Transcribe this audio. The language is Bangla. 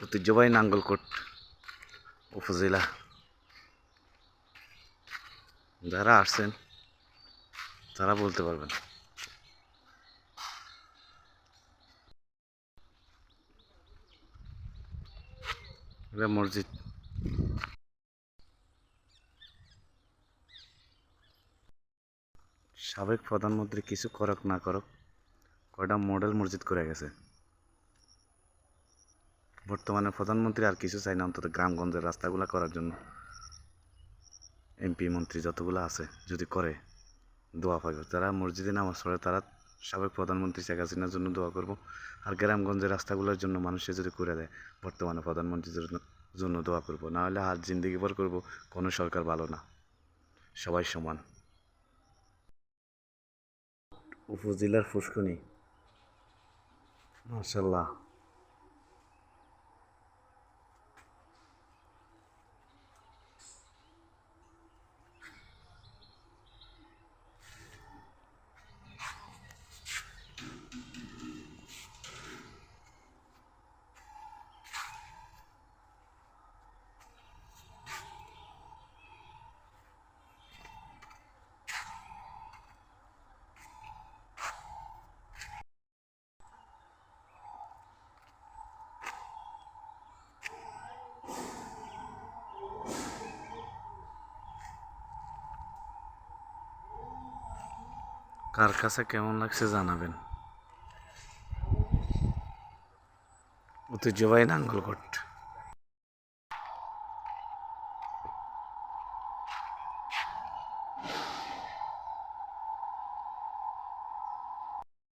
ঐতিহ্যবাহী নাঙ্গলকোট উপজেলা। যারা আসছেন তারা বলতে পারবেন। এটা মসজিদ। সাবেক প্রধানমন্ত্রী কিছু করক না করক কয়টা মডেল মসজিদ করে গেছে। বর্তমানে প্রধানমন্ত্রী আর কিছু চাই না, অন্তত গ্রামগঞ্জের রাস্তাগুলো করার জন্য এমপি মন্ত্রী যতগুলো আছে যদি করে দোয়া পাইব। যারা মসজিদে নামাজ পড়ে তারা সাবেক প্রধানমন্ত্রী শেখ হাসিনার জন্য দোয়া করব, আর গ্রামগঞ্জের রাস্তাগুলোর জন্য মানুষে যদি করে দেয় বর্তমানে প্রধানমন্ত্রীর জন্য দোয়া করব। না হলে আর জিন্দগি ভর করব কোনো সরকার ভালো না, সবাই সমান। উপজেলার ফুসকুনি মাশাআল্লাহ। কার কাছে কেমন লাগছে জানাবেন। ঐতিহ্যবাহী নাঙ্গলকোট।